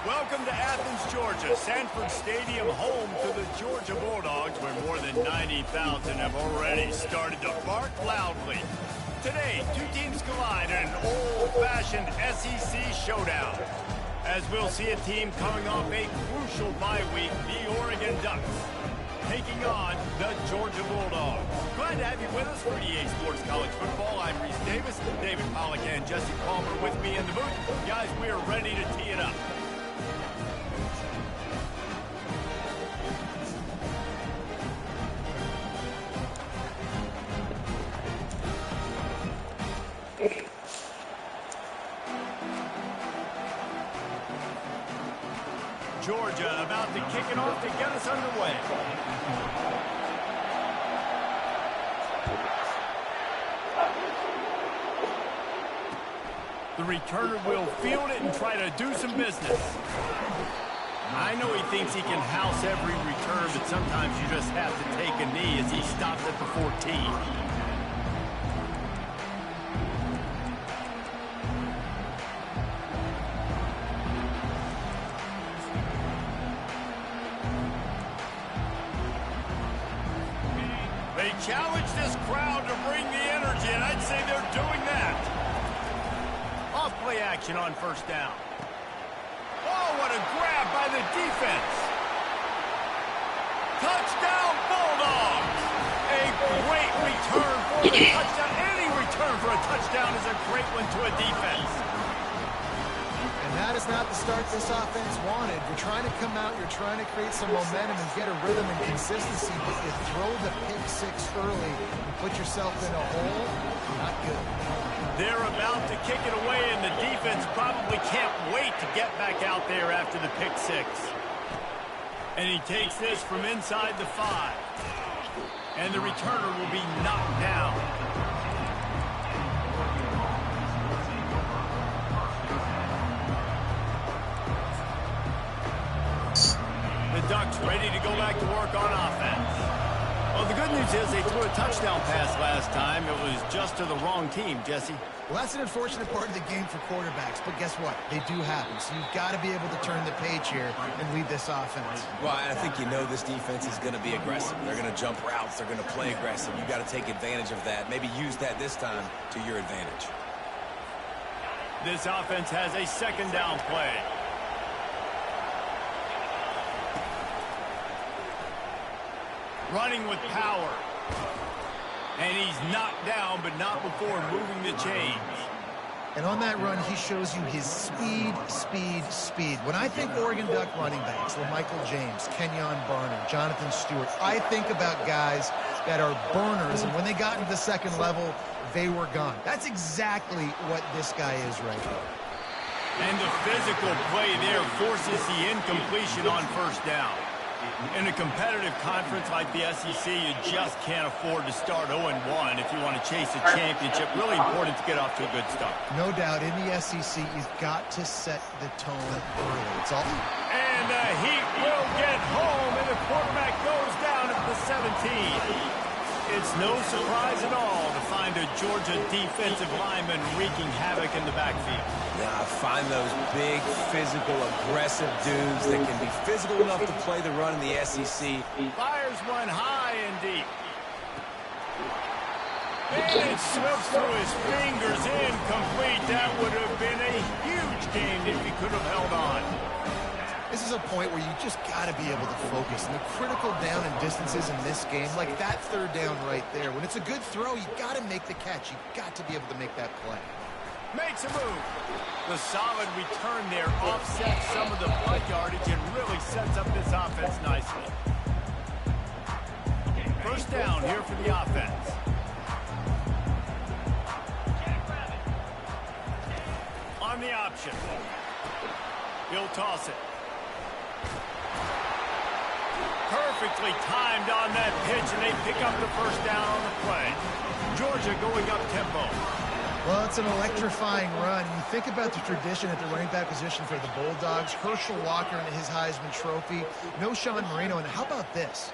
Welcome to Athens, Georgia, Sanford Stadium, home to the Georgia Bulldogs, where more than 90,000 have already started to bark loudly. Today, two teams collide in an old-fashioned SEC showdown, as we'll see a team coming off a crucial bye week, the Oregon Ducks, taking on the Georgia Bulldogs. Glad to have you with us for EA Sports College Football. I'm Reese Davis, David Pollack and Jesse Palmer with me in the booth. Guys, we are ready to tee it up. Georgia about to kick it off to get us underway. The returner will field it and try to do some business. I know he thinks he can house every return, but sometimes you just have to take a knee as he stops at the 14. They challenge this crowd to bring the energy, and I'd say they're doing that. Off play action on first down. Oh, what a grab by the defense. Touchdown, Bulldogs. A great return for the touchdown. Any return for a touchdown is a great one to a defense. And that is not the start this offense wanted. You're trying to come out, you're trying to create some momentum and get a rhythm and consistency, but you throw the pick six early and put yourself in a hole, not good. They're about to kick it away, and the defense probably can't wait to get back out there after the pick six. And he takes this from inside the 5. And the returner will be knocked down. The Ducks ready to go back to work on offense. Well, the good news is they threw a touchdown pass last time. It was just to the wrong team, Jesse. Well, that's an unfortunate part of the game for quarterbacks, but guess what? They do happen, so you've got to be able to turn the page here and lead this offense. Well, I think you know this defense is going to be aggressive. They're going to jump routes. They're going to play aggressive. You've got to take advantage of that. Maybe use that this time to your advantage. This offense has a second down play. Running with power. And he's knocked down, but not before moving the chains. And on that run, he shows you his speed, speed, speed. When I think Oregon Duck running backs, LaMichael James, Kenyon Barner, Jonathan Stewart, I think about guys that are burners, and when they got into the second level, they were gone. That's exactly what this guy is right now. And the physical play there forces the incompletion on first down. In a competitive conference like the SEC, you just can't afford to start 0-1 if you want to chase a championship. Really important to get off to a good start. No doubt, in the SEC, you've got to set the tone early. It's all. And the Heat will get home, and the quarterback goes down at the 17. It's no surprise at all to find a Georgia defensive lineman wreaking havoc in the backfield. Yeah, find those big, physical, aggressive dudes that can be physical enough to play the run in the SEC. Fires one high and deep. And it slips through his fingers, incomplete. That would have been a huge game if he could have held on. This is a point where you just got to be able to focus. And the critical down and distances in this game, like that third down right there, when it's a good throw, you got to make the catch. You got to be able to make that play. Makes a move. The solid return there offsets some of the punt yardage and really sets up this offense nicely. First down here for the offense. On the option. He'll toss it. Perfectly timed on that pitch, and they pick up the first down on the play. Georgia going up tempo. Well, it's an electrifying run. You think about the tradition at the running back position for the Bulldogs. Herschel Walker and his Heisman Trophy. No Sean Marino. And how about this?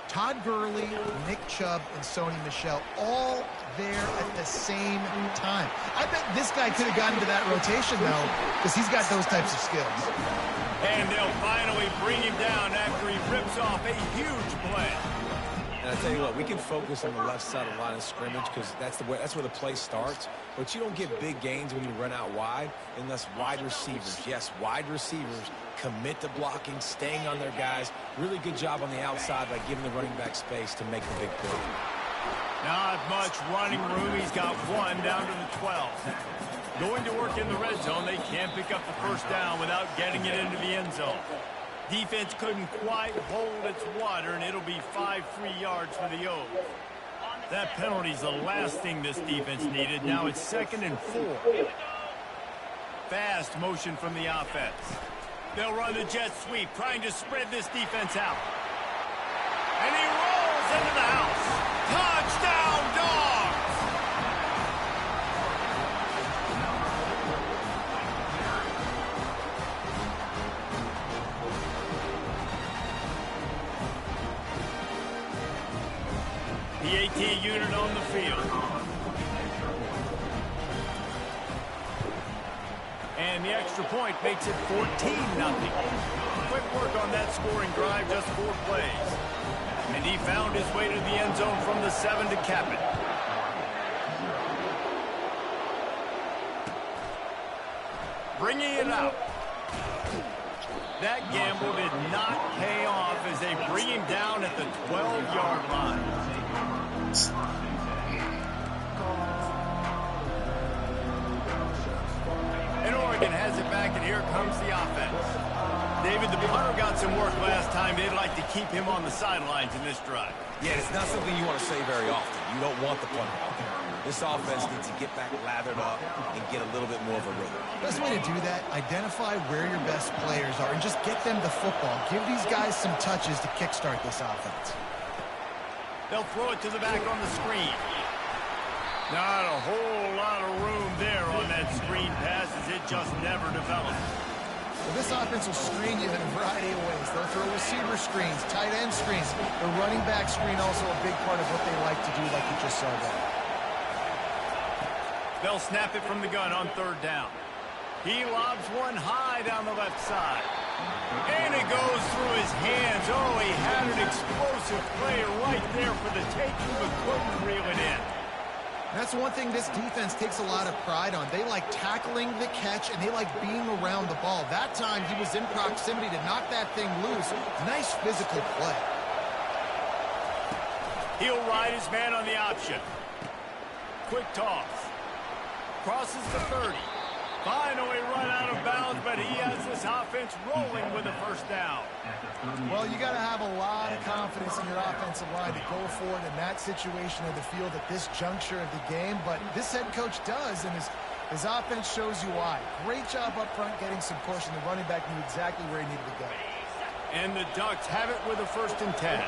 Todd Gurley, Nick Chubb, and Sony Michel all there at the same time. I bet this guy could have gotten to that rotation, though, because he's got those types of skills. And they'll finally bring him down after he rips off a huge play. And I tell you what, we can focus on the left side of the line of scrimmage because that's where the play starts. But you don't get big gains when you run out wide unless wide receivers, yes, wide receivers, commit to blocking, staying on their guys. Really good job on the outside by giving the running back space to make the big play. Not much running room. He's got one down to the 12. Going to work in the red zone. They can't pick up the first down without getting it into the end zone. Defense couldn't quite hold its water, and it'll be 5 free yards for the O's. That penalty's the last thing this defense needed. Now it's 2nd and 4. Fast motion from the offense. They'll run the jet sweep, trying to spread this defense out. And he rolls into the house. Touchdown, Dogs! The AT unit on the field. And the extra point makes it 14-0. Quick work on that scoring drive, just 4 plays. And he found his way to the end zone from the 7 to cap it. Bringing it out. That gamble did not pay off as they bring him down at the 12-yard line. And Oregon has it back, and here comes the offense. David, the punter got some work last time. They'd like to keep him on the sidelines in this drive. Yeah, it's not something you want to say very often. You don't want the punter out there. This offense needs to get back lathered up and get a little bit more of a rhythm. Best way to do that, identify where your best players are and just get them the football. Give these guys some touches to kickstart this offense. They'll throw it to the back on the screen. Not a whole lot of room there on that screen pass as it just never developed. Well, this offense will screen you in a variety of ways. They'll throw receiver screens, tight end screens. The running back screen also a big part of what they like to do, like you just saw there. They'll snap it from the gun on 3rd down. He lobs one high down the left side. And it goes through his hands. Oh, he had an explosive play right there for the taking, but couldn't reel it in. That's one thing this defense takes a lot of pride on. They like tackling the catch, and they like being around the ball. That time, he was in proximity to knock that thing loose. Nice physical play. He'll ride his man on the option. Quick toss. Crosses the 30. Finally run out of bounds, but he has this offense rolling with a first down. Well, you got to have a lot of confidence in your offensive line to go forward in that situation of the field at this juncture of the game, but this head coach does, and his offense shows you why. Great job up front getting some push, and the running back knew exactly where he needed to go. And the Ducks have it with a 1st and 10.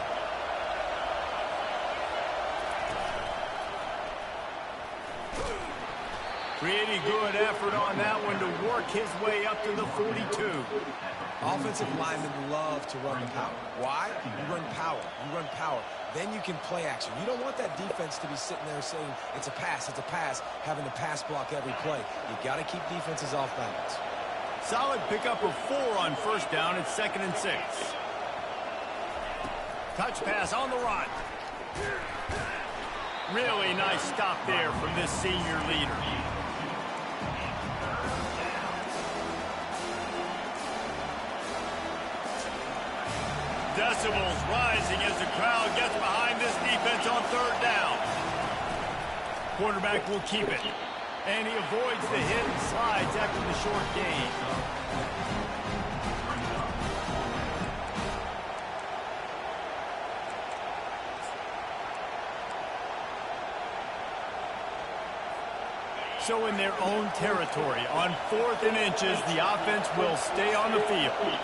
Pretty good effort on that one to work his way up to the 42. Offensive linemen love to run the power. Why? You run power. You run power. Then you can play action. You don't want that defense to be sitting there saying, it's a pass, having to pass block every play. You got to keep defenses off balance. Solid pickup of 4 on 1st down. It's 2nd and 6. Touch pass on the run. Really nice stop there from this senior leader. Decibels rising as the crowd gets behind this defense on 3rd down. Quarterback will keep it. And he avoids the hit and slides after the short gain. so in their own territory. On 4th and inches, the offense will stay on the field.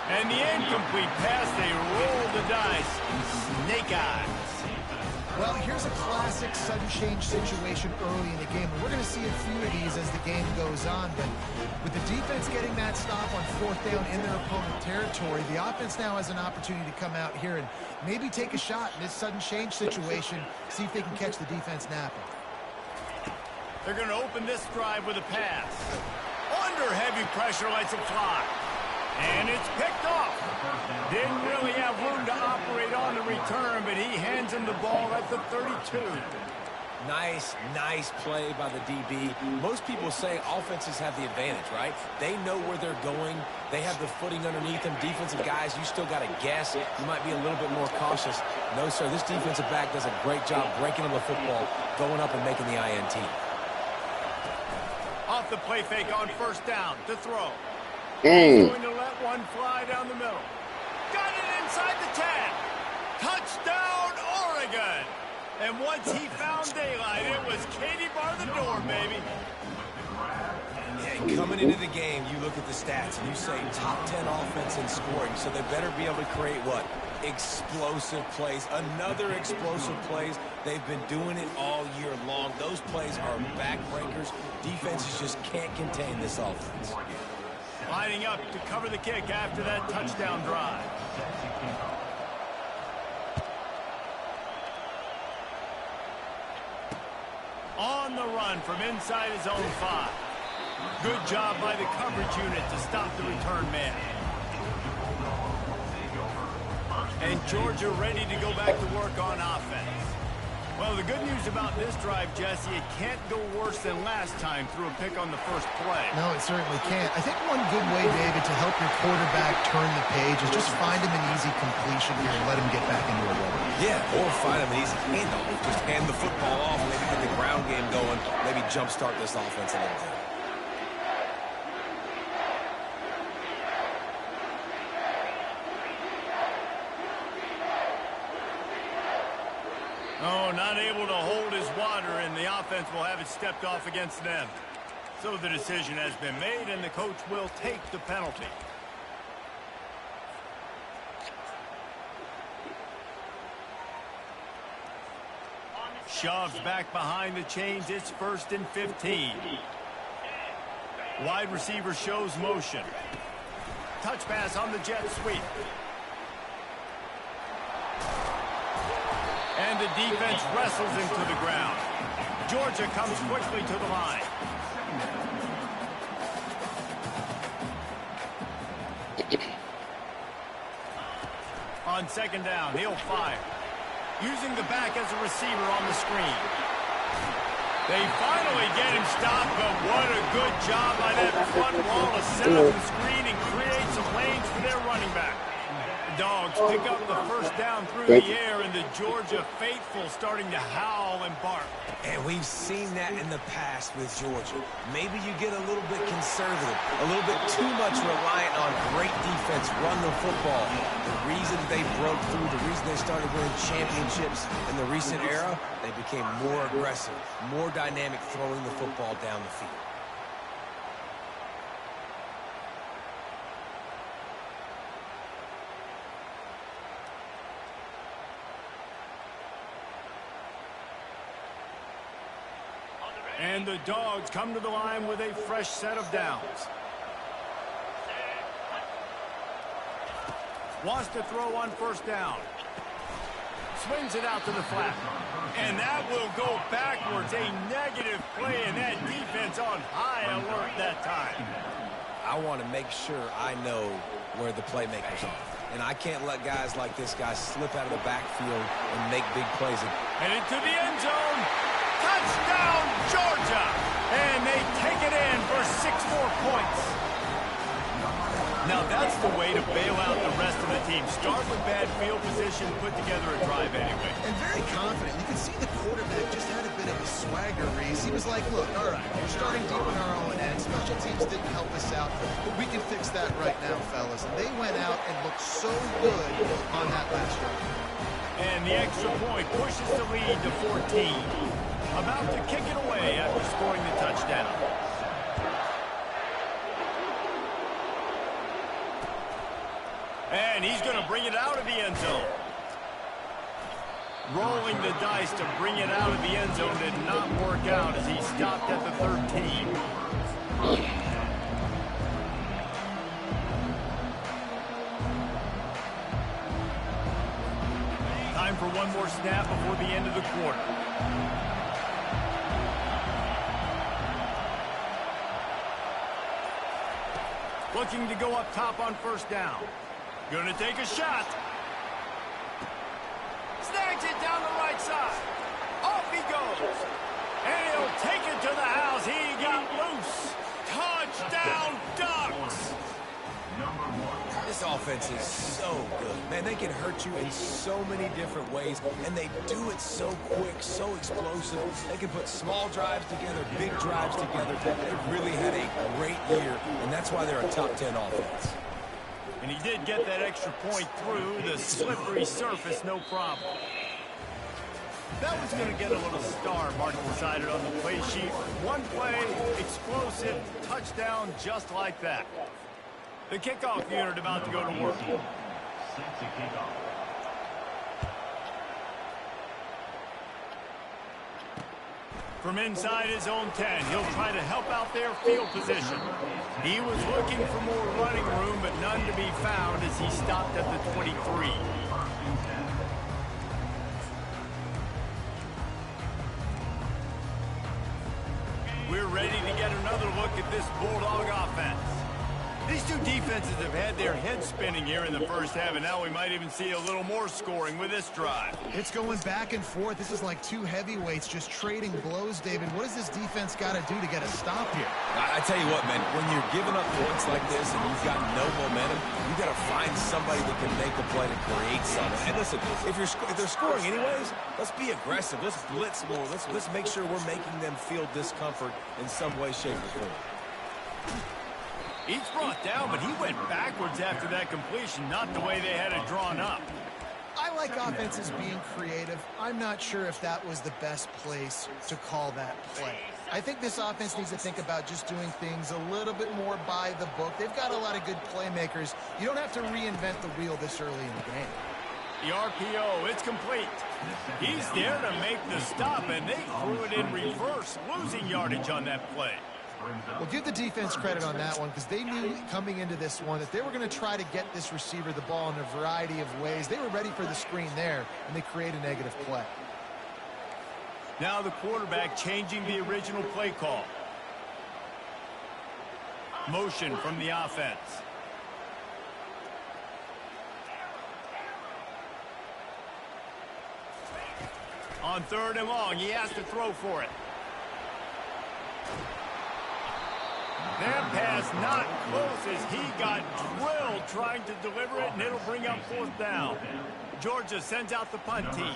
And the incomplete pass, they roll the dice. Snake eyes. Well, here's a classic sudden change situation early in the game. And we're going to see a few of these as the game goes on. But with the defense getting that stop on 4th down in their opponent territory, the offense now has an opportunity to come out here and maybe take a shot in this sudden change situation, see if they can catch the defense napping. They're going to open this drive with a pass. Under heavy pressure, lets it fly. And it's picked off. Didn't really have room to operate on the return, but he hands him the ball at the 32. Nice play by the DB. Most people say offenses have the advantage, right? They know where they're going. They have the footing underneath them. Defensive guys, you still got to guess. You might be a little bit more cautious. No, sir, this defensive back does a great job breaking on the football, going up and making the INT. Off the play fake on 1st down to throw. He's going to let one fly down the middle. Got it inside the 10. Touchdown, Oregon. And once he found daylight, it was Katie bar the door, baby. Yeah, coming into the game, you look at the stats and you say top 10 offense in scoring, so they better be able to create what? Explosive plays. Another explosive plays. They've been doing it all year long. Those plays are backbreakers. Defenses just can't contain this offense. Lining up to cover the kick after that touchdown drive. On the run from inside his own 5. Good job by the coverage unit to stop the return man. And Georgia ready to go back to work on offense. Well, the good news about this drive, Jesse, it can't go worse than last time through a pick on the first play. No, it certainly can't. I think one good way, David, to help your quarterback turn the page is just find him an easy completion here and let him get back into a rhythm. Yeah, or find him an easy handoff. Just hand the football off, maybe get the ground game going, maybe jumpstart this offense a little bit. Oh, not able to hold his water, and the offense will have it stepped off against them. So the decision has been made, and the coach will take the penalty. Shoves back behind the chains. It's 1st and 15. Wide receiver shows motion. Touch pass on the jet sweep. And the defense wrestles him to the ground. Georgia comes quickly to the line. On 2nd down, he'll fire. Using the back as a receiver on the screen. They finally get him stopped, but what a good job by that front wall to set up the screen and create some lanes for their running back. Dogs pick up the 1st down through the air, and the Georgia faithful starting to howl and bark. And we've seen that in the past with Georgia. Maybe you get a little bit conservative, a little bit too much reliant on great defense, run the football. The reason they broke through, the reason they started winning championships in the recent era, they became more aggressive, more dynamic throwing the football down the field. And the Dogs come to the line with a fresh set of downs. Wants to throw on 1st down. Swings it out to the flat. And that will go backwards. A negative play, and that defense on high alert that time. I want to make sure I know where the playmakers are. And I can't let guys like this guy slip out of the backfield and make big plays. And into the end zone. Touchdown, Georgia! And they take it in for 6 more points. Now that's the way to bail out the rest of the team. Start with bad field position, put together a drive anyway. And very confident. You can see the quarterback just had a bit of a swagger, Reese. He was like, look, all right, we're starting deep in our own end. Special teams didn't help us out, but we can fix that right now, fellas. And they went out and looked so good on that last drive. And the extra point pushes the lead to 14. About to kick it away after scoring the touchdown. And he's going to bring it out of the end zone. Rolling the dice to bring it out of the end zone did not work out as he stopped at the 13. Time for one more snap before the end of the quarter. Looking to go up top on first down. Gonna take a shot. Snags it down the right side. Off he goes. And he'll take it to the house. He got loose. Touchdown, Ducks. This offense is so good. Man, they can hurt you in so many different ways, and they do it so quick, so explosive. They can put small drives together, big drives together. They've really had a great year, and that's why they're a top 10 offense. And he did get that extra point through the slippery surface, no problem. That was going to get a little star marked beside it on the play sheet. One play, explosive, touchdown, just like that. The kickoff unit about to go to work. From inside his own 10, he'll try to help out their field position. He was looking for more running room, but none to be found as he stopped at the 23. We're ready to get another look at this Bulldog offense. These two defenses have had their heads spinning here in the first half, and now we might even see a little more scoring with this drive. It's going back and forth. This is like two heavyweights just trading blows, David. What does this defense got to do to get a stop here? I tell you what, man, when you're giving up points like this and you've got no momentum, you got to find somebody that can make a play to create something. And listen, if they're scoring anyways, let's be aggressive. Let's blitz more. Let's make sure we're making them feel discomfort in some way, shape, or form. He's brought down, but he went backwards after that completion, not the way they had it drawn up. I like offenses being creative. I'm not sure if that was the best place to call that play. I think this offense needs to think about just doing things a little bit more by the book. They've got a lot of good playmakers. You don't have to reinvent the wheel this early in the game. The RPO, it's complete. He's there to make the stop, and they threw it in reverse, losing yardage on that play. Well, give the defense credit on that one because they knew coming into this one that they were going to try to get this receiver the ball in a variety of ways. They were ready for the screen there, and they create a negative play. Now the quarterback changing the original play call. Motion from the offense. On 3rd and long, he has to throw for it. That pass not close as he got drilled trying to deliver it, and it'll bring up 4th down. Georgia sends out the punt team.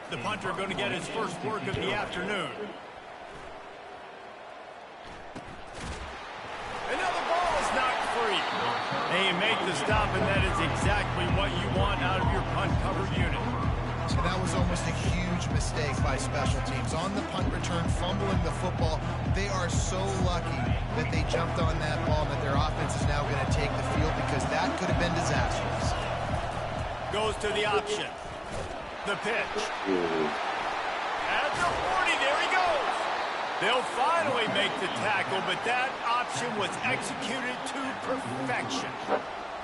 The punter going to get his first work of the afternoon. Another ball is knocked free. They make the stop, and that is exactly what you want out of your punt cover unit. And that was almost a huge mistake by special teams. On the punt return, fumbling the football, they are so lucky that they jumped on that ball and that their offense is now going to take the field because that could have been disastrous. Goes to the option. The pitch. At the 40, there he goes. They'll finally make the tackle, but that option was executed to perfection.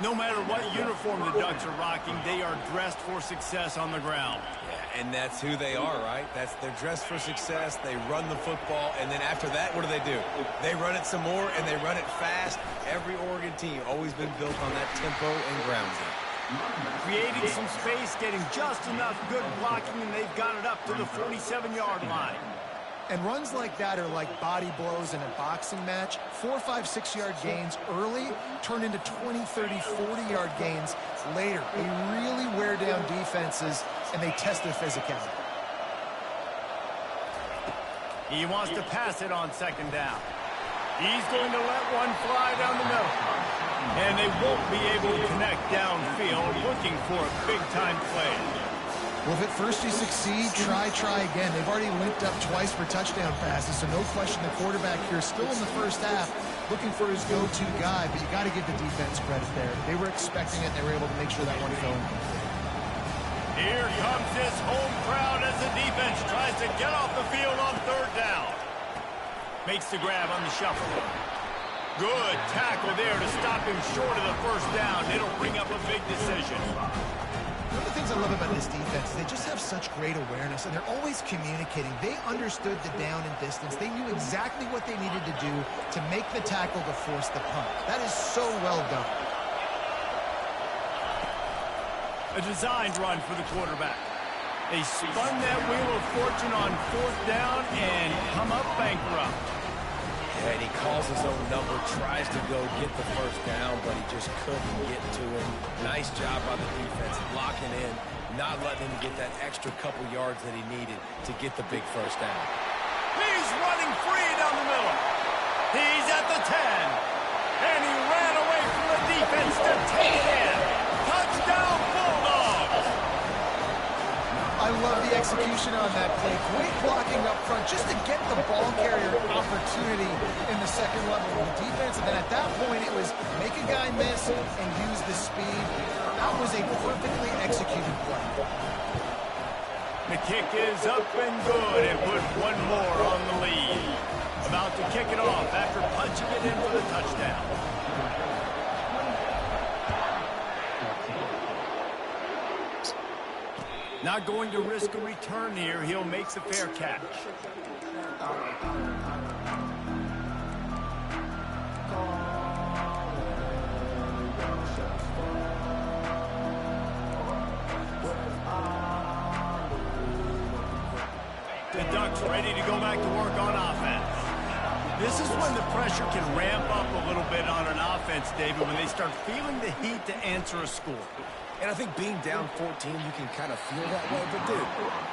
No matter what uniform the Ducks are rocking, they are dressed for success on the ground. Yeah, and that's who they are, right? They're dressed for success. They run the football, and then after that, what do? They run it some more, and they run it fast. Every Oregon team always been built on that tempo and ground game. Creating some space, getting just enough good blocking, and they've got it up to the 47-yard line. And runs like that are like body blows in a boxing match. 4, 5, 6-yard gains early turn into 20, 30, 40-yard gains later. They really wear down defenses, and they test their physicality. He wants to pass it on 2nd down. He's going to let one fly down the middle. And they won't be able to connect downfield, looking for a big-time play. Well, if at first you succeed, try again. They've already linked up twice for touchdown passes, so no question the quarterback here still in the first half looking for his go-to guy, but you got to give the defense credit there. They were expecting it, and they were able to make sure that one fell incomplete. Here comes this home crowd as the defense tries to get off the field on third down. Makes the grab on the shuffle. Good tackle there to stop him short of the first down. It'll bring up a big decision. One of the things I love about this defense is they just have such great awareness, and they're always communicating. They understood the down and distance. They knew exactly what they needed to do to make the tackle to force the punt. That is so well done. A designed run for the quarterback. They spun that wheel of fortune on fourth down and come up bankrupt. And he calls his own number, tries to go get the first down, but he just couldn't get to him. Nice job by the defense, locking in, not letting him get that extra couple yards that he needed to get the big first down. He's running free down the middle. He's at the 10. And he ran away from the defense to take it in. Touchdown, Bulldogs! I love the execution on that play. Great blocking up front just to get the ball carrier opportunity in the second level of the defense. And then at that point, it was make a guy miss and use the speed. That was a perfectly executed play. The kick is up and good and put one more on the lead. About to kick it off after punching it in for the touchdown. Not going to risk a return here. He'll make the fair catch. The Ducks ready to go back to work on offense. This is when the pressure can ramp up a little bit on an offense, David, when they start feeling the heat to answer a score. And I think being down 14, you can kind of feel that way. But, dude,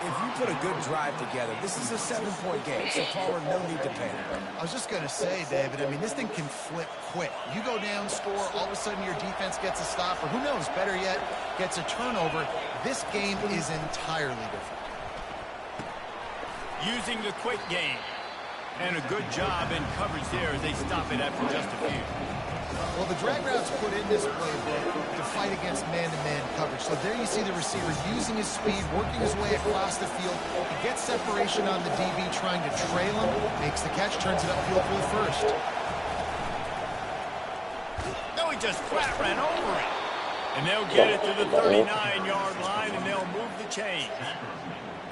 if you put a good drive together, this is a 7-point game, so Palmer, no need to panic. I was just going to say, David, I mean, this thing can flip quick. You go down, score, all of a sudden your defense gets a stop, or who knows, better yet, gets a turnover. This game is entirely different. Using the quick game. And a good job in coverage there as they stop it after just a few. Well, the drag routes put in this playbook to fight against man-to-man coverage. So there you see the receiver using his speed, working his way across the field. He gets separation on the DB trying to trail him, makes the catch, turns it upfield for the first. No, he just flat ran over it. And they'll get it to the 39-yard line, and they'll move the chains.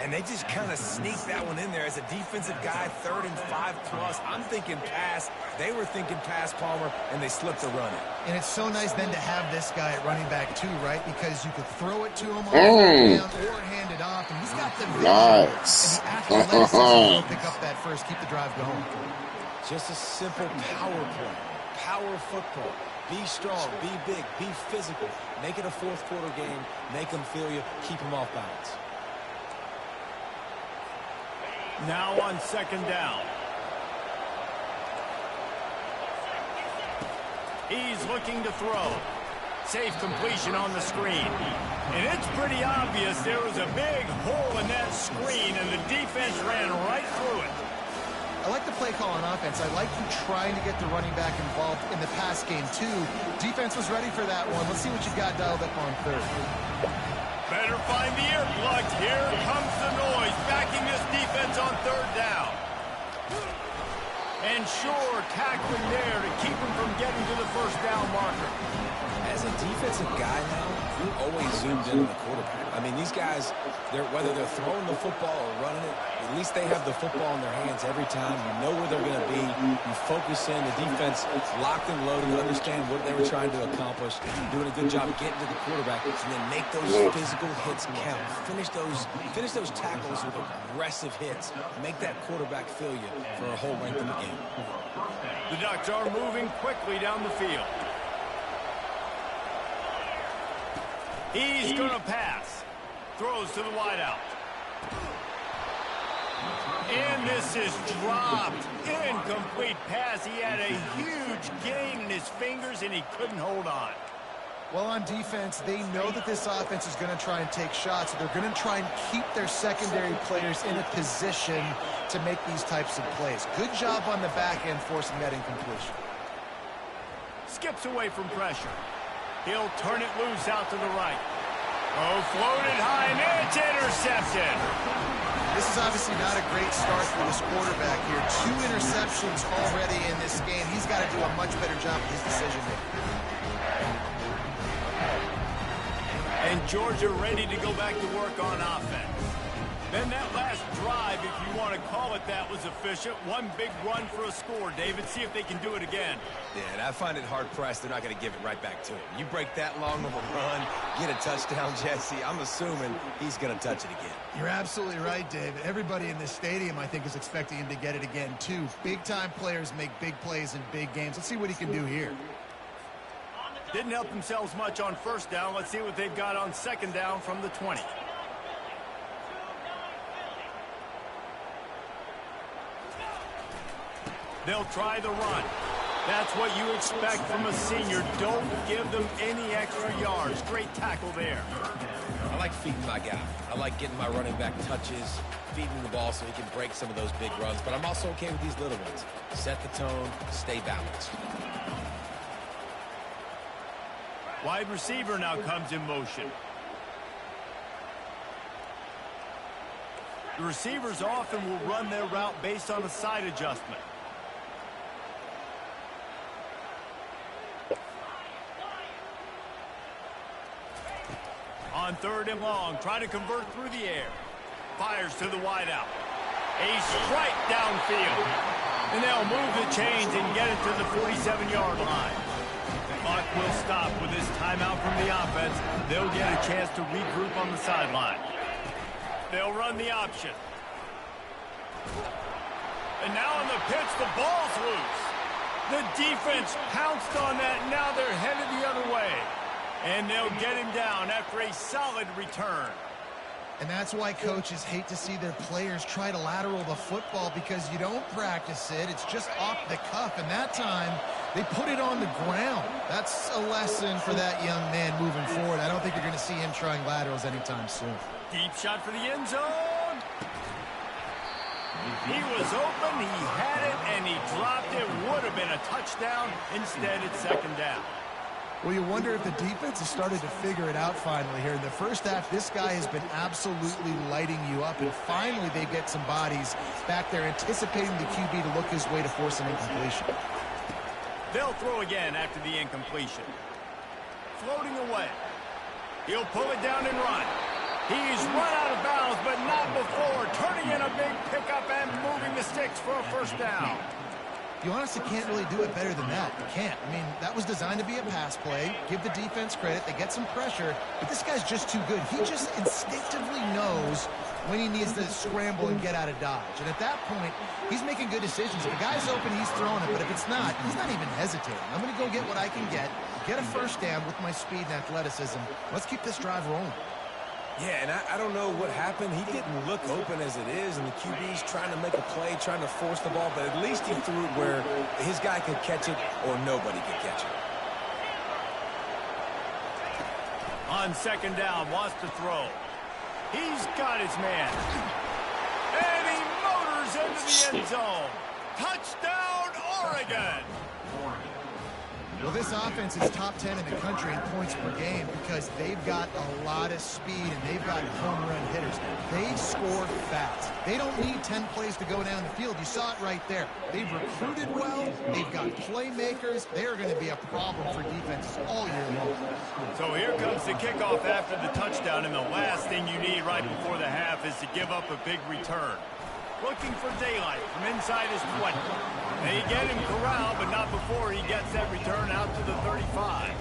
And they just kind of sneaked that one in there as a defensive guy, 3rd and 5+. I'm thinking pass. They were thinking pass, Palmer, and they slipped the run in. And it's so nice then to have this guy at running back too, right? Because you could throw it to him on the down or hand it off, and he's got the vision and the athleticism to pick up that first, keep the drive going. Just a simple power play, power football. Be strong, be big, be physical. Make it a fourth-quarter game. Make them feel you. Keep them off balance. Now on second down. He's looking to throw. Safe completion on the screen. And it's pretty obvious there was a big hole in that screen, and the defense ran right through it. I like the play call on offense. I like you trying to get the running back involved in the pass game, too. Defense was ready for that one. Let's see what you got dialed up on third. Better find the earplugs. Here comes the noise, backing this defense on third down. And sure, tackling there to keep him from getting to the first down marker. As a defensive guy now, you're always zoomed in on the quarterback. I mean, these guys, whether they're throwing the football or running it, at least they have the football in their hands every time. You know where they're going to be. You focus in. The defense locked and loaded. You understand what they were trying to accomplish. Doing a good job getting to the quarterback, and then make those physical hits count. Finish those tackles with aggressive hits. Make that quarterback feel you for a whole length of the game. The Ducks are moving quickly down the field. He's going to pass. Throws to the wideout. And this is dropped. Incomplete pass. He had a huge gain in his fingers, and he couldn't hold on. Well, on defense, they know that this offense is going to try and take shots. So they're going to try and keep their secondary players in a position to make these types of plays. Good job on the back end forcing that incompletion. Skips away from pressure. He'll turn it loose out to the right. Oh, floated high, and it's intercepted. This is obviously not a great start for this quarterback here. 2 interceptions already in this game. He's got to do a much better job with his decision-making. And Georgia ready to go back to work on offense. Then that last drive, if you want to call it that, was efficient. One big run for a score. David, see if they can do it again. Yeah, and I find it hard-pressed. They're not going to give it right back to him. You break that long of a run, get a touchdown, Jesse, I'm assuming he's going to touch it again. You're absolutely right, David. Everybody in this stadium, I think, is expecting him to get it again, too. Big-time players make big plays in big games. Let's see what he can do here. Didn't help themselves much on first down. Let's see what they've got on second down from the 20. They'll try the run. That's what you expect from a senior. Don't give them any extra yards. Great tackle there. I like feeding my guy. I like getting my running back touches, feeding the ball so he can break some of those big runs. But I'm also okay with these little ones. Set the tone, stay balanced. Wide receiver now comes in motion. The receivers often will run their route based on a side adjustment. On 3rd and long, trying to convert through the air. Fires to the wideout. A strike downfield. And they'll move the chains and get it to the 47-yard line. The clock will stop with this timeout from the offense. They'll get a chance to regroup on the sideline. They'll run the option. And now on the pitch, the ball's loose. The defense pounced on that. Now they're headed the other way. And they'll get him down after a solid return. And that's why coaches hate to see their players try to lateral the football, because you don't practice it. It's just off the cuff. And that time, they put it on the ground. That's a lesson for that young man moving forward. I don't think you're going to see him trying laterals anytime soon. Deep shot for the end zone. He was open, he had it, and he dropped it. Would have been a touchdown. Instead, it's second down. Well, you wonder if the defense has started to figure it out finally here. In the first half, this guy has been absolutely lighting you up, and finally they get some bodies back there anticipating the QB to look his way to force an incompletion. They'll throw again after the incompletion. Floating away. He'll pull it down and run. He's run out of bounds, but not before. Turning in a big pickup and moving the sticks for a first down. You honestly can't really do it better than that. You can't. I mean, that was designed to be a pass play. Give the defense credit. They get some pressure, but this guy's just too good. He just instinctively knows when he needs to scramble and get out of dodge. And at that point, he's making good decisions. If the guy's open, he's throwing it, but if it's not, he's not even hesitating. I'm going to go get what I can get a first down with my speed and athleticism. Let's keep this drive rolling. Yeah, and I don't know what happened. He didn't look open as it is, and the QB's trying to make a play, trying to force the ball, but at least he threw it where his guy could catch it or nobody could catch it. On second down, wants to throw. He's got his man. And he motors into the end zone. Touchdown, Oregon! Well, this offense is top 10 in the country in points per game because they've got a lot of speed and they've got home run hitters. They score fast. They don't need 10 plays to go down the field. You saw it right there. They've recruited well. They've got playmakers. They are going to be a problem for defenses all year long. So here comes the kickoff after the touchdown, and the last thing you need right before the half is to give up a big return. Looking for daylight from inside his 20. They get him corralled, but not before he gets that return out to the 35.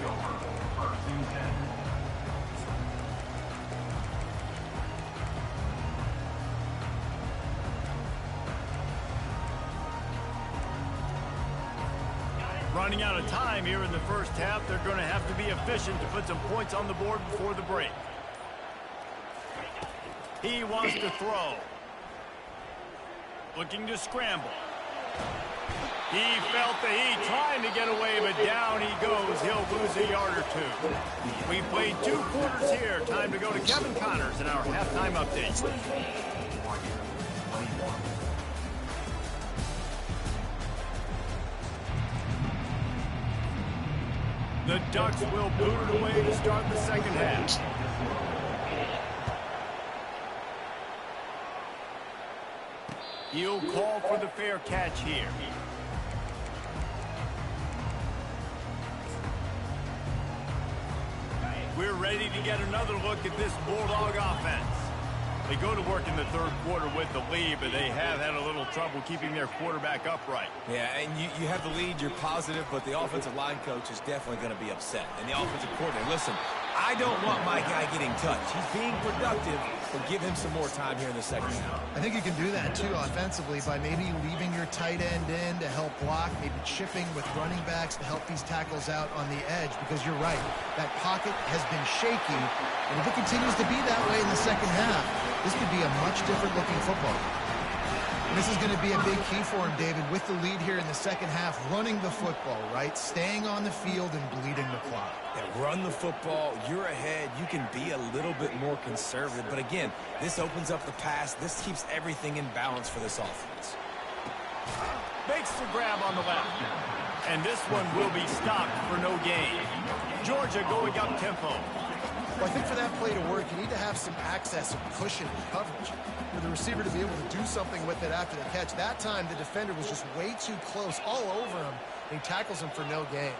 Running out of time here in the first half. They're going to have to be efficient to put some points on the board before the break. He wants to throw. Looking to scramble. He felt the heat trying to get away, but down he goes. He'll lose a yard or two. We played 2 quarters here. Time to go to Kevin Connors in our halftime update. The Ducks will boot it away to start the second half. He'll call for the fair catch here. We're ready to get another look at this Bulldog offense. They go to work in the third quarter with the lead, but they have had a little trouble keeping their quarterback upright. Yeah, and you have the lead, you're positive, but the offensive line coach is definitely going to be upset. And the offensive coordinator, listen, I don't want my guy getting touched. He's being productive, but give him some more time here in the second half. I think you can do that, too, offensively, by maybe leaving your tight end in to help block, maybe chipping with running backs to help these tackles out on the edge, because you're right. That pocket has been shaky, and if it continues to be that way in the second half, this could be a much different-looking football. And this is going to be a big key for him, David, with the lead here in the second half, running the football, right? Staying on the field and bleeding the clock. Yeah, run the football. You're ahead. You can be a little bit more conservative. But again, this opens up the pass. This keeps everything in balance for this offense. Makes the grab on the left. And this one will be stopped for no gain. Georgia going up tempo. Well, I think for that play to work, you need to have some access, some cushion and coverage for the receiver to be able to do something with it after the catch. That time, the defender was just way too close, all over him, and he tackles him for no gain.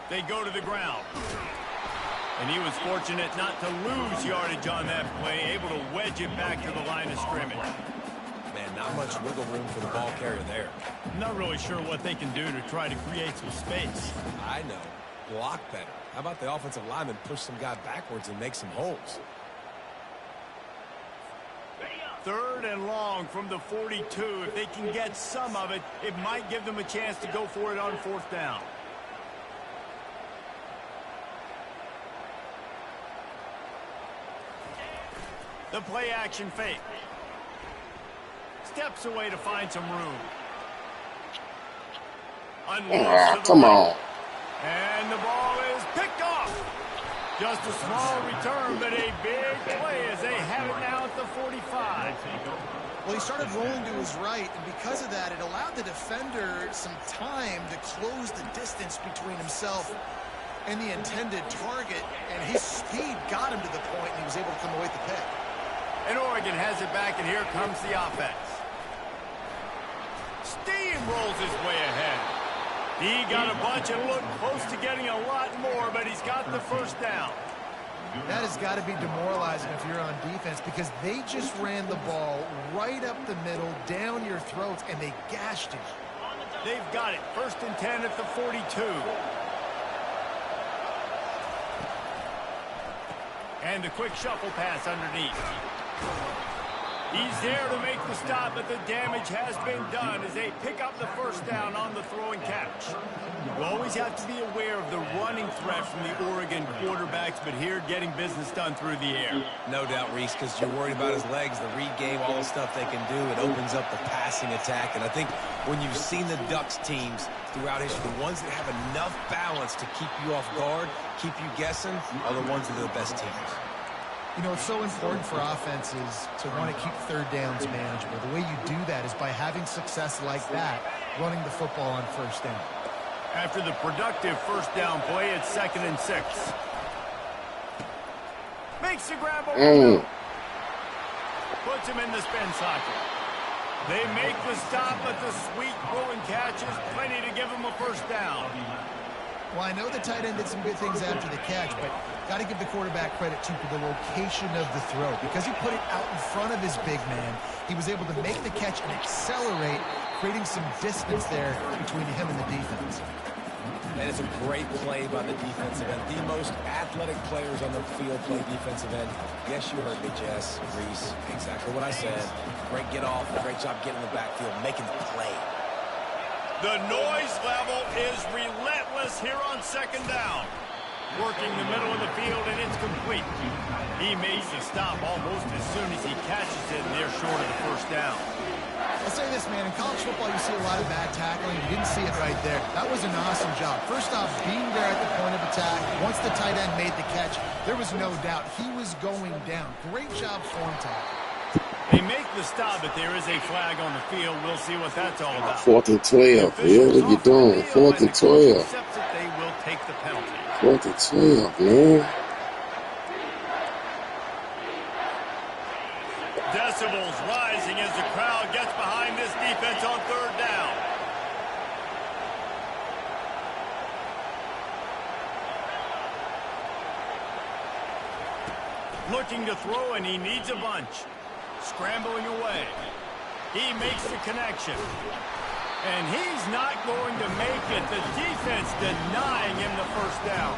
They go to the ground. And he was fortunate not to lose yardage on that play, able to wedge it back to the line of scrimmage. Man, not much wiggle room for the ball carrier there. I'm not really sure what they can do to try to create some space. I know. Block better. How about the offensive lineman push some guy backwards and make some holes? 3rd and long from the 42. If they can get some of it, it might give them a chance to go for it on 4th down. The play action fake. Steps away to find some room. Come on. And the ball is picked off. Just a small return, but a big play as they have it now at the 45. Well, he started rolling to his right, and because of that, it allowed the defender some time to close the distance between himself and the intended target, and his speed got him to the point, and he was able to come away with the pick. And Oregon has it back, and here comes the offense. Steamrolls his way ahead. He got a bunch and looked close to getting a lot more, but he's got the first down. That has got to be demoralizing if you're on defense, because they just ran the ball right up the middle, down your throats, and they gashed you. They've got it. 1st and 10 at the 42. And the quick shuffle pass underneath. He's there to make the stop, but the damage has been done as they pick up the first down on the throw and catch. You always have to be aware of the running threat from the Oregon quarterbacks, but here getting business done through the air. No doubt, Reese, because you're worried about his legs, the read game, all the stuff they can do. It opens up the passing attack. And I think when you've seen the Ducks teams throughout history, the ones that have enough balance to keep you off guard, keep you guessing, are the ones that are the best teams. You know, it's so important for offenses to want to keep 3rd downs manageable. The way you do that is by having success like that, running the football on 1st down. After the productive 1st down play, it's 2nd and 6. Makes the grab over. Puts him in the spin cycle. They make the stop, but the sweet throw and catch is plenty to give him a 1st down. Well, I know the tight end did some good things after the catch, but got to give the quarterback credit, too, for the location of the throw. Because he put it out in front of his big man, he was able to make the catch and accelerate, creating some distance there between him and the defense. And it's a great play by the defensive end. The most athletic players on the field play defensive end. Yes, you heard me, Jess, Reese. Exactly what I said. Great get off, great job getting in the backfield, making the play. The noise level is relentless here on 2nd down. Working the middle of the field, and it's complete. He makes the stop almost as soon as he catches it, and they're short of the 1st down. I'll say this, man. In college football, you see a lot of bad tackling. You didn't see it right there. That was an awesome job. First off, being there at the point of attack. Once the tight end made the catch, there was no doubt he was going down. Great job form tackle. They make the stop, but there is a flag on the field. We'll see what that's all about. 4th and 12. Yeah, what are you doing? 4th and 12. They will take the penalty. 4th and 12, man. Decibels rising as the crowd gets behind this defense on 3rd down. Looking to throw, and he needs a bunch. Scrambling away. He makes the connection. And he's not going to make it. The defense denying him the first down.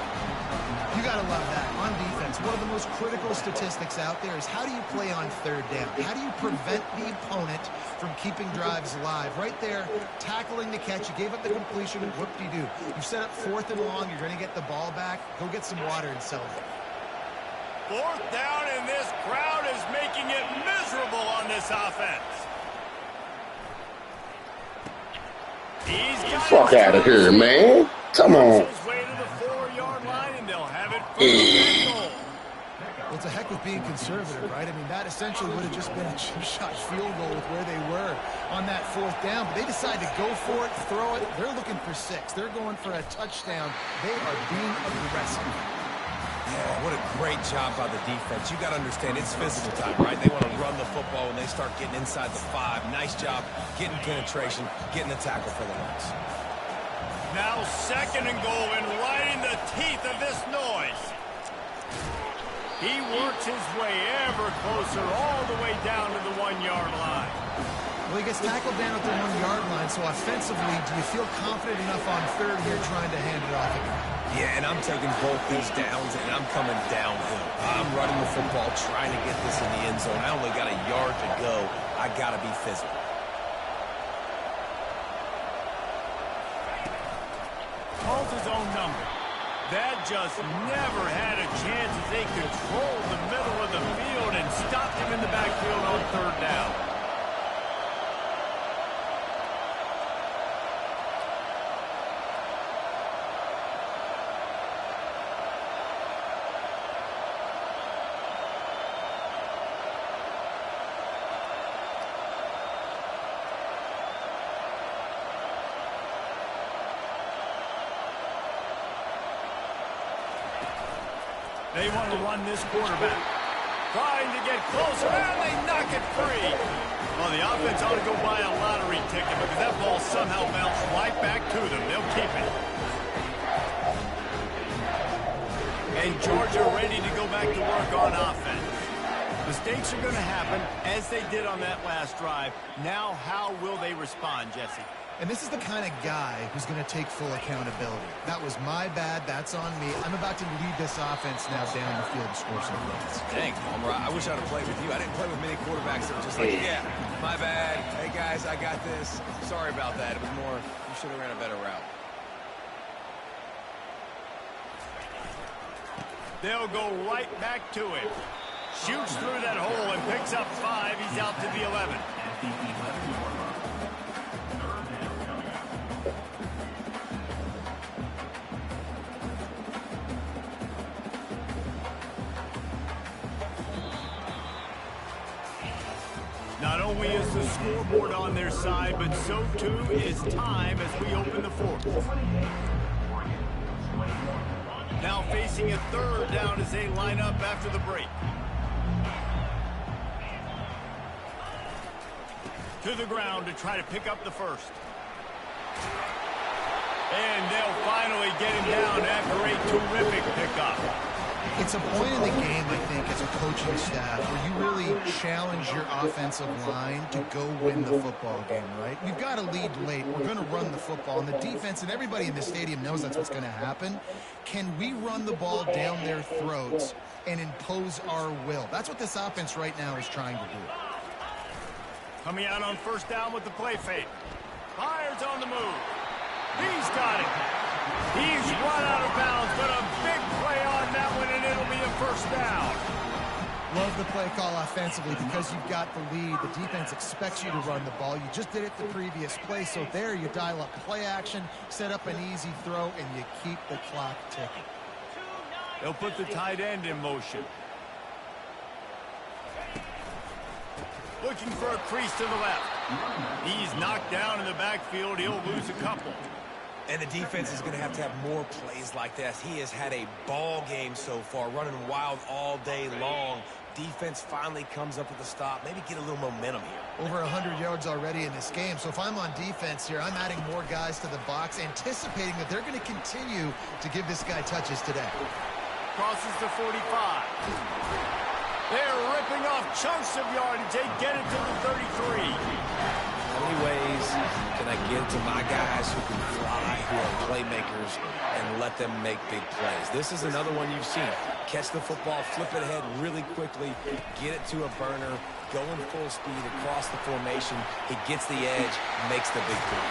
You got to love that. On defense, one of the most critical statistics out there is how do you play on 3rd down? How do you prevent the opponent from keeping drives alive? Right there, tackling the catch. You gave up the completion. Whoop-de-doo. You set up 4th and long. You're going to get the ball back. Go get some water and celebrate. 4th down, and this crowd is making it miserable on this offense. Fuck out of here, man. Come on. His way to the 4-yard line, and they'll have it for Well, it's a heck of being conservative, right? I mean, that essentially would have just been a chip-shot field goal with where they were on that 4th down. But they decide to go for it, throw it. They're looking for 6. They're going for a touchdown. They are being aggressive. Yeah, what a great job by the defense. You got to understand, it's physical time, right? They want to run the football when they start getting inside the 5. Nice job getting penetration, getting the tackle for the loss. Now 2nd and goal, and right in the teeth of this noise. He works his way ever closer all the way down to the 1-yard line. Well, he gets tackled down at the 1-yard line, so offensively, do you feel confident enough on 3rd here trying to hand it off again? Yeah, and I'm taking both these downs, and I'm coming downhill. I'm running the football, trying to get this in the end zone. I only got a yard to go. I got to be physical. Calls his own number. That just never had a chance as they controlled the middle of the field and stopped him in the backfield on 3rd down. They want to run this quarterback. Trying to get closer, and they knock it free. Well, the offense ought to go buy a lottery ticket because that ball somehow bounced right back to them. They'll keep it. And Georgia ready to go back to work on offense. Mistakes are going to happen, as they did on that last drive. Now, how will they respond, Jesse? And this is the kind of guy who's going to take full accountability. That was my bad. That's on me. I'm about to lead this offense now down the field and score some points. Dang, Homer, I wish I'd have played with you. I didn't play with many quarterbacks that were just like, yeah, my bad. Hey, guys, I got this. Sorry about that. It was more, you should have ran a better route. They'll go right back to him. Shoots through that hole and picks up 5. He's out to the 11. Not only is the scoreboard on their side, but so too is time as we open the 4th. Now facing a 3rd down as they line up after the break. To the ground to try to pick up the 1st. And they'll finally get him down after a terrific pickup. It's a point in the game, I think, as a coaching staff, where you really challenge your offensive line to go win the football game, right? We've got to lead late. We're going to run the football. And the defense and everybody in the stadium knows that's what's going to happen. Can we run the ball down their throats and impose our will? That's what this offense right now is trying to do. Coming out on 1st down with the play fake. Byers on the move. He's got it. He's run out of bounds, but a big play on that one, and it'll be a 1st down. Love the play call offensively because you've got the lead. The defense expects you to run the ball. You just did it the previous play, so there you dial up play action, set up an easy throw, and you keep the clock ticking. They'll put the tight end in motion. Looking for a crease to the left. He's knocked down in the backfield. He'll lose a couple. And the defense is going to have more plays like this. He has had a ball game so far, running wild all day long. Defense finally comes up with a stop. Maybe get a little momentum here. Over 100 yards already in this game. So if I'm on defense here, I'm adding more guys to the box, anticipating that they're going to continue to give this guy touches today. Crosses the 45. They're ripping off chunks of yardage. They get it to the 33. How many ways can I get to my guys who can fly, who are playmakers, and let them make big plays? This is another one you've seen. Catch the football, flip it ahead really quickly, get it to a burner, going full speed across the formation. He gets the edge, makes the big play.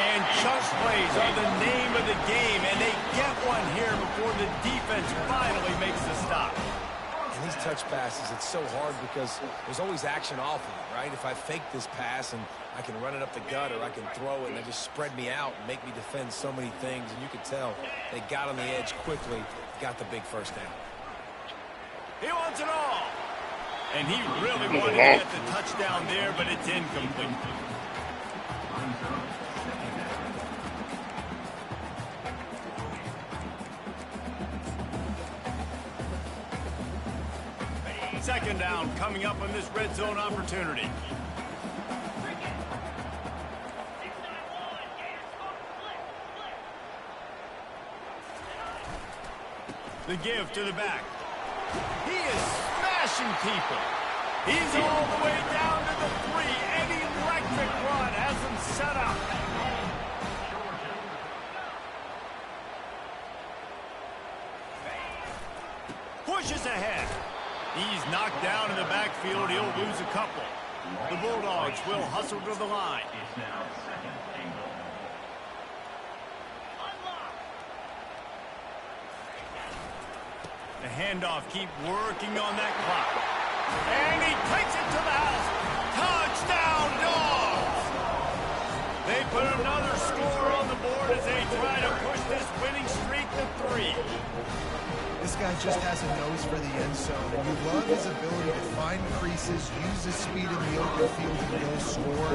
And chunk plays are the name of the game, and they get one here before the defense finally makes the stop. And these touch passes, it's so hard because there's always action off of it, right? If I fake this pass and I can run it up the gut or I can throw it and they just spread me out and make me defend so many things, and you can tell they got on the edge quickly, got the big first down. He wants it all. And he really wanted to get the touchdown there, but it's incomplete. Second down coming up on this red zone opportunity. The give to the back. He is smashing people. He's all the way down to the 3. An electric run has him set up. Pushes ahead. He's knocked down in the backfield. He'll lose a couple. The Bulldogs will hustle to the line. The handoff, keep working on that clock. And he takes it to the house. Touchdown, Dogs! They put another score on the board as they try to push this winning streak to 3. This guy just has a nose for the end zone, and you love his ability to find creases, use his speed in the open field, and go score.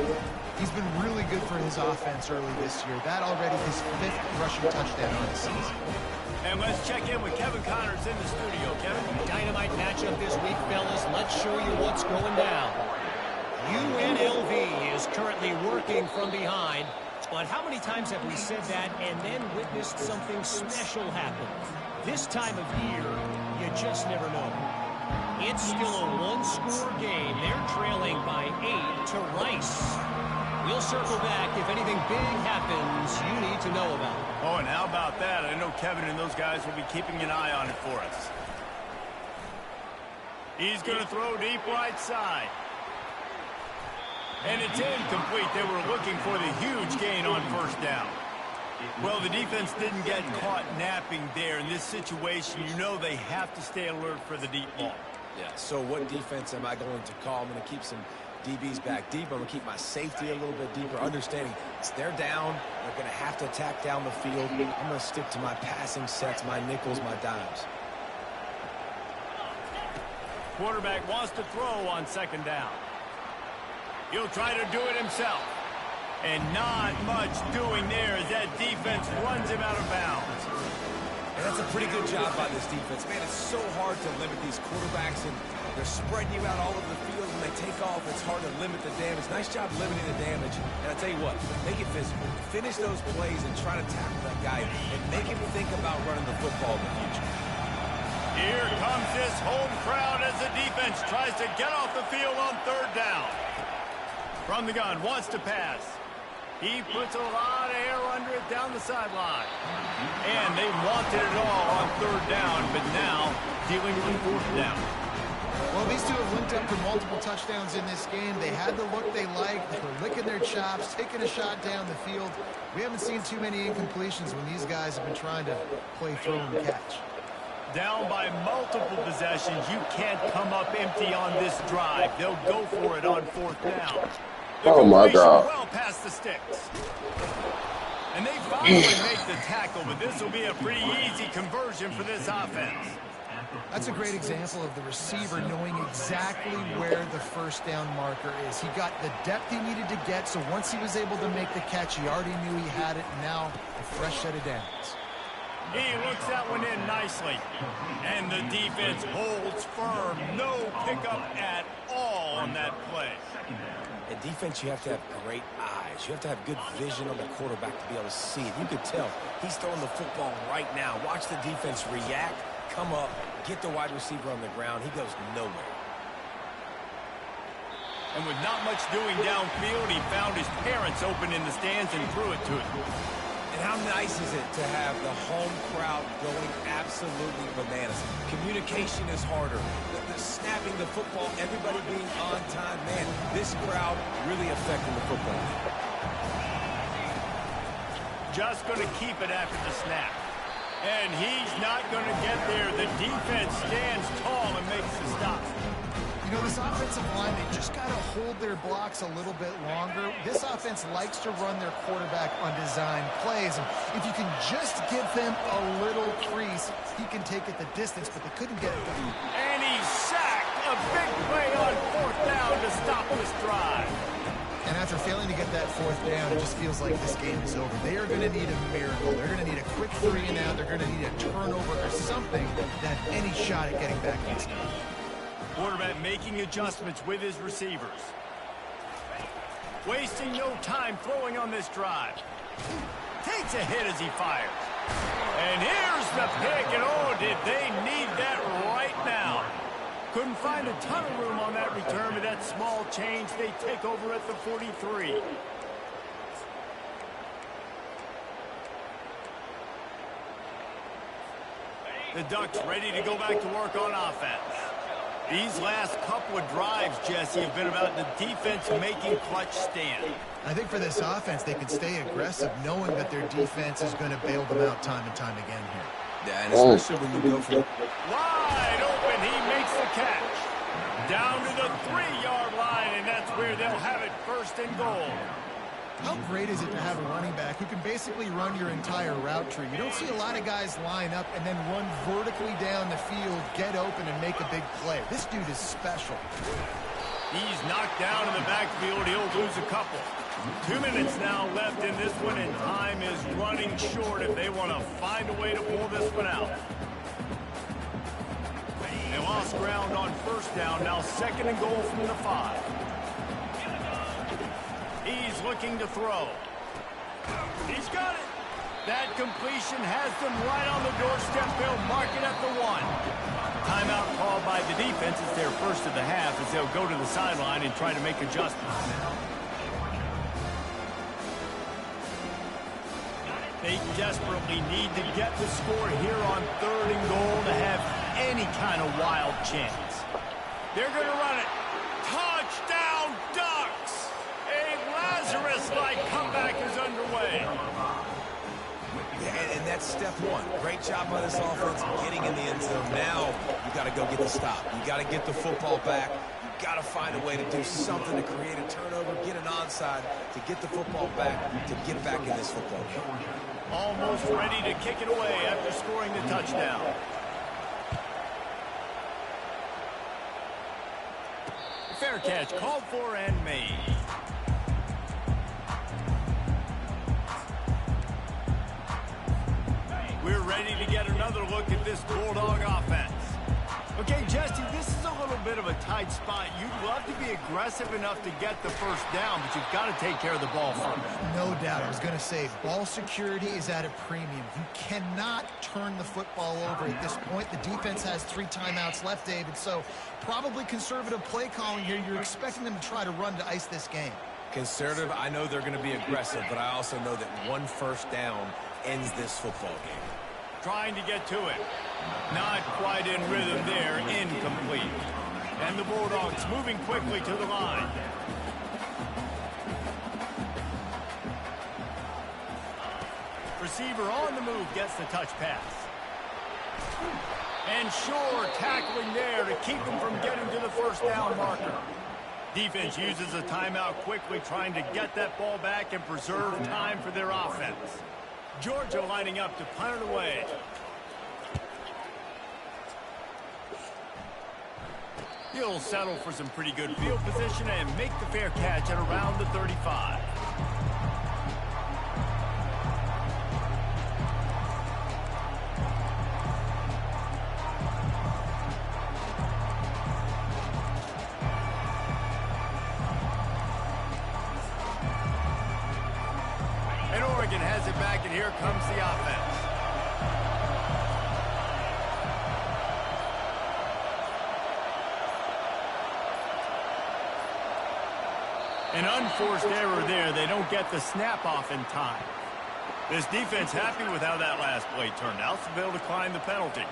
He's been really good for his offense early this year. That already his 5th rushing touchdown on the season. And let's check in with Kevin Connors in the studio. Kevin? Dynamite matchup this week, fellas. Let's show you what's going down. UNLV is currently working from behind. But how many times have we said that and then witnessed something special happen? This time of year, you just never know. It's still a one-score game. They're trailing by 8 to Rice. We'll circle back if anything big happens you need to know about. Oh, and how about that? I know Kevin and those guys will be keeping an eye on it for us. He's going to throw deep right side. And it's incomplete. They were looking for the huge gain on first down. Well, the defense didn't get caught napping there. In this situation, you know they have to stay alert for the deep ball. Yeah, so what defense am I going to call? I'm going to keep some DBs back deep. I'm going to keep my safety a little bit deeper, understanding they're down. They're going to have to attack down the field. I'm going to stick to my passing sets, my nickels, my dimes. Quarterback wants to throw on second down. He'll try to do it himself. And not much doing there as that defense runs him out of bounds. And that's a pretty good job by this defense. Man, it's so hard to limit these quarterbacks, and they're spreading you out all over the field. When they take off, it's hard to limit the damage. Nice job limiting the damage. And I tell you what, make it physical. Finish those plays and try to tackle that guy and make him think about running the football in the future. Here comes this home crowd as the defense tries to get off the field on third down. From the gun, wants to pass. He puts a lot of air under it down the sideline. And they wanted it all on third down, but now dealing with fourth down. Well, these two have linked up for multiple touchdowns in this game. They had the look they liked. They were licking their chops, taking a shot down the field. We haven't seen too many incompletions when these guys have been trying to play throw and catch. Down by multiple possessions, you can't come up empty on this drive. They'll go for it on 4th down. The Oh, my completion God. well past the sticks. And they finally make the tackle, but this will be a pretty easy conversion for this offense. That's a great example of the receiver knowing exactly where the first down marker is. He got the depth he needed to get, so once he was able to make the catch, he already knew he had it, and now a fresh set of downs. He looks that one in nicely. And the defense holds firm. No pickup at all on that play. In defense, you have to have great eyes. You have to have good vision on the quarterback to be able to see it. You could tell he's throwing the football right now. Watch the defense react, come up, get the wide receiver on the ground. He goes nowhere. And with not much doing downfield, he found his parents open in the stands and threw it to him. And how nice is it to have the home crowd going absolutely bananas? Communication is harder. The snapping the football, everybody being on time. Man, this crowd really affecting the football game. Just going to keep it after the snap. And he's not going to get there. The defense stands tall and makes the stop. You know, this offensive line, they just got to hold their blocks a little bit longer. This offense likes to run their quarterback on design plays. And if you can just give them a little crease, he can take it the distance, but they couldn't get it done. And he's sacked. A big play on 4th down to stop this drive. And after failing to get that 4th down, it just feels like this game is over. They are going to need a miracle. They're going to need a quick 3 and out. They're going to need a turnover or something to have any shot at getting back in this game. Quarterback making adjustments with his receivers. Wasting no time throwing on this drive. Takes a hit as he fires. And here's the pick, and oh, did they need that right now. Couldn't find a ton of room on that return, but that small change, they take over at the 43. The Ducks ready to go back to work on offense. These last couple of drives, Jesse, have been about the defense making clutch stand. I think for this offense, they can stay aggressive knowing that their defense is going to bail them out time and time again here. Yeah, and especially when you go for Wide open, he makes the catch. Down to the 3-yard line, and that's where they'll have it 1st and goal. How great is it to have a running back who can basically run your entire route tree? You don't see a lot of guys line up and then run vertically down the field, get open, and make a big play. This dude is special. He's knocked down in the backfield. He'll lose a couple. 2 minutes now left in this one, and time is running short if they want to find a way to pull this one out. They lost ground on 1st down. Now 2nd and goal from the 5. He's looking to throw. He's got it. That completion has them right on the doorstep. They'll mark it at the 1. Timeout called by the defense. It's their first of the half as they'll go to the sideline and try to make adjustments. They desperately need to get the score here on 3rd and goal to have any kind of wild chance. They're going to run it. Touchdown, Ducks! A Lazarus-like comeback is underway. And that's step 1. Great job by this offense getting in the end zone. Now you got to go get the stop. You got to get the football back. You got to find a way to do something to create a turnover, get an onside, to get the football back, to get back in this football game. Almost ready to kick it away after scoring the touchdown. Fair catch called for and made. We're ready to get another look at this Bulldog offense. Okay, Jesse, this is a little bit of a tight spot. You'd love to be aggressive enough to get the 1st down, but you've got to take care of the ball first. No doubt. I was going to say, ball security is at a premium. You cannot turn the football over at this point. The defense has 3 timeouts left, David, so probably conservative play calling here. You're expecting them to try to run to ice this game. Conservative, I know they're going to be aggressive, but I also know that 1 1st down ends this football game. Trying to get to it. Not quite in rhythm there. Incomplete. And the Bulldogs moving quickly to the line. Receiver on the move gets the touch pass. And sure tackling there to keep them from getting to the first down marker. Defense uses a timeout quickly, trying to get that ball back and preserve time for their offense. Georgia lining up to punt it away. He'll settle for some pretty good field position and make the fair catch at around the 35. And Oregon has it back, and here comes the offense. An unforced error there. They don't get the snap off in time. This defense happy with how that last play turned out, so they'll decline the penalty.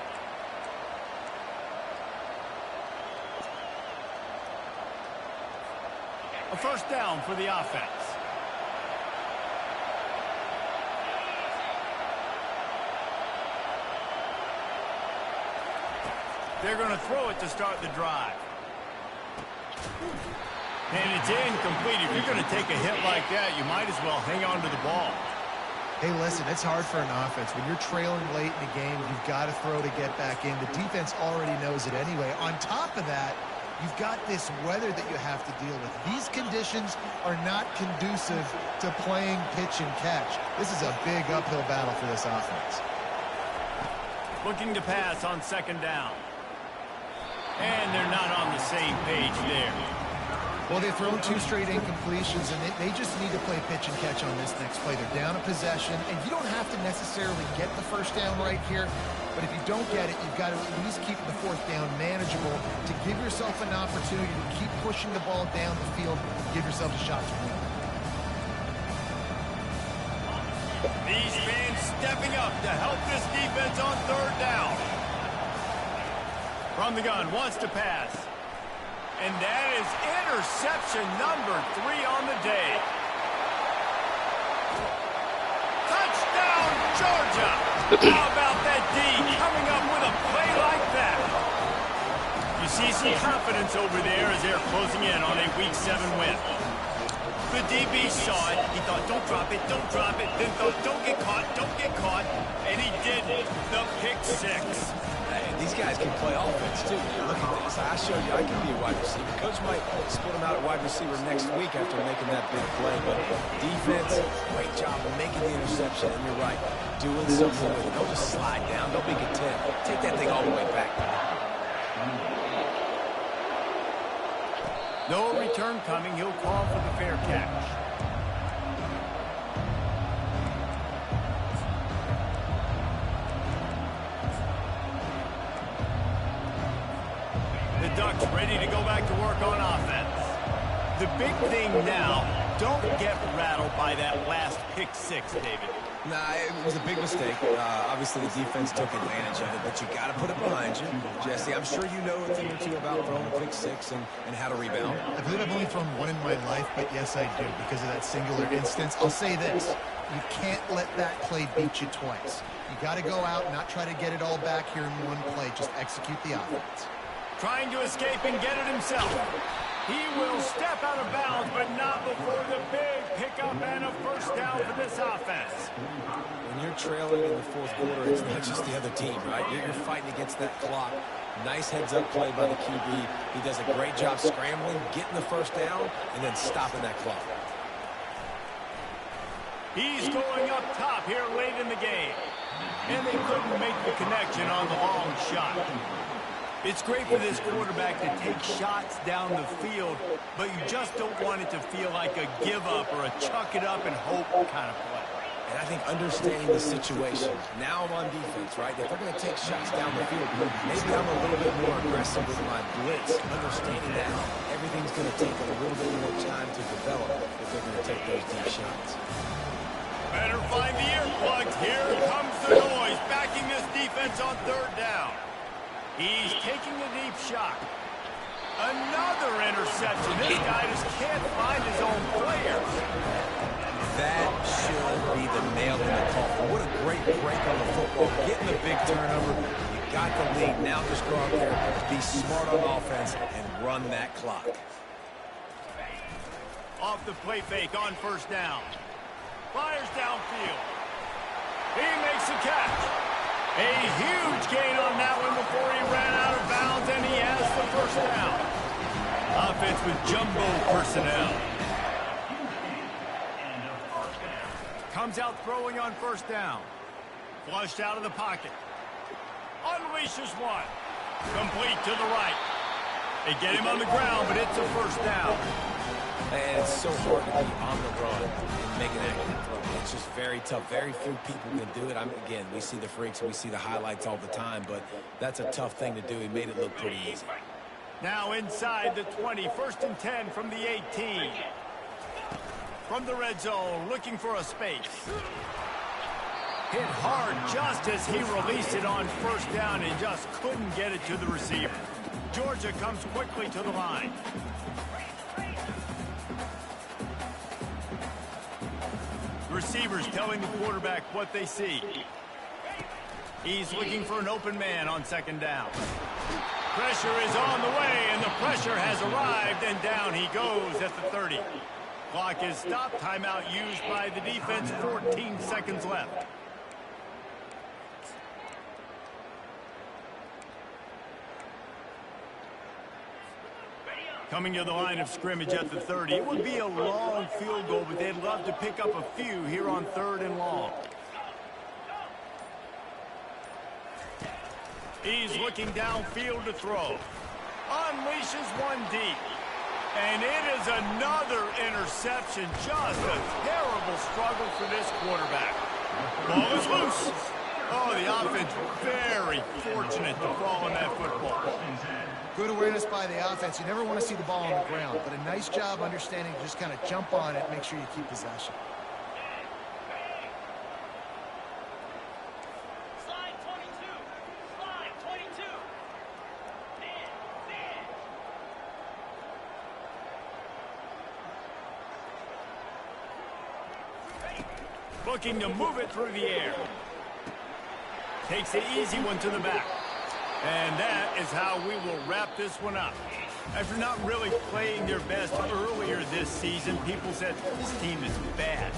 A first down for the offense. They're going to throw it to start the drive. And it's incomplete. If you're going to take a hit like that, you might as well hang on to the ball. Hey, listen, it's hard for an offense. When you're trailing late in the game, you've got to throw to get back in. The defense already knows it anyway. On top of that, you've got this weather that you have to deal with. These conditions are not conducive to playing pitch and catch. This is a big uphill battle for this offense. Looking to pass on second down. And they're not on the same page there. Well, they've thrown 2 straight incompletions, and they just need to play pitch and catch on this next play. They're down a possession, and you don't have to necessarily get the first down right here, but if you don't get it, you've got to at least keep the fourth down manageable to give yourself an opportunity to keep pushing the ball down the field and give yourself a shot to win. These fans stepping up to help this defense on third down. From the gun, wants to pass. And that is interception number 3 on the day. Touchdown, Georgia! How about that D coming up with a play like that? You see some confidence over there as they're closing in on a Week 7 win. The DB saw it. He thought, don't drop it, don't drop it. Then thought, don't get caught, don't get caught. And he did the pick 6. These guys can play offense, too. Look at this. I showed you I can be a wide receiver. Coach might split him out at wide receiver next week after making that big play. But defense, great job of making the interception. And you're right, doing something with it. Don't just slide down. Don't be content. Take that thing all the way back. No return coming. He'll call for the fair catch. The Ducks ready to go back to work on offense. The big thing now, don't get rattled by that last pick 6, David. Nah, it was a big mistake. Obviously, the defense took advantage of it, but you got to put it behind you. Jesse, I'm sure you know a thing or two about throwing a pick 6 and how to rebound. I believe I've only thrown 1 in my life, but yes, I do, because of that singular instance. I'll say this. You can't let that play beat you twice. You got to go out and not try to get it all back here in one play. Just execute the offense. Trying to escape and get it himself. He will step out of bounds, but not before the big pickup and a first down for this offense. When you're trailing in the fourth quarter, it's not just the other team, right? You're fighting against that clock. Nice heads-up play by the QB. He does a great job scrambling, getting the first down, and then stopping that clock. He's going up top here late in the game. And they couldn't make the connection on the long shot. It's great for this quarterback to take shots down the field, but you just don't want it to feel like a give-up or a chuck-it-up and hope kind of play. And I think understanding the situation, now I'm on defense, right? If they're going to take shots down the field, maybe I'm a little bit more aggressive with my blitz, understanding that everything's going to take a little bit more time to develop if they're going to take those deep shots. Better find the earplugs. Here comes the noise, backing this defense on third down. He's taking a deep shot. Another interception. This guy just can't find his own players. That should be the nail in the coffin. What a great break on the football. Getting the big turnover. You got the lead. Now just go out there, be smart on offense, and run that clock. Off the play fake on first down. Fires downfield. He makes the catch. A huge gain on that one before he ran out of bounds, and he has the first down. Offense with jumbo personnel. Comes out throwing on first down. Flushed out of the pocket. Unleashes one. Complete to the right. They get him on the ground, but it's a first down. And it's so hard to be on the run and make an accurate throw. It's just very tough. Very few people can do it. Again, we see the freaks, we see the highlights all the time, but that's a tough thing to do. He made it look pretty easy. Now inside the 20, 1st and 10 from the 18. From the red zone, looking for a space. Hit hard just as he released it on first down and just couldn't get it to the receiver. Georgia comes quickly to the line. The receivers telling the quarterback what they see. He's looking for an open man on second down. Pressure is on the way, and the pressure has arrived, and down he goes at the 30. Clock is stopped. Timeout used by the defense. 14 seconds left. Coming to the line of scrimmage at the 30. It would be a long field goal, but they'd love to pick up a few here on 3rd and long. He's looking downfield to throw. Unleashes one deep. And it is another interception. Just a terrible struggle for this quarterback. Ball is loose. Oh, the offense very fortunate to fall on that football. Good awareness by the offense. You never want to see the ball on the ground, but a nice job understanding to just kind of jump on it, make sure you keep possession. Slide 22. Slide 22. Looking to move it through the air. Takes the easy one to the back. And that is how we will wrap this one up. After not really playing their best earlier this season, people said this team is bad.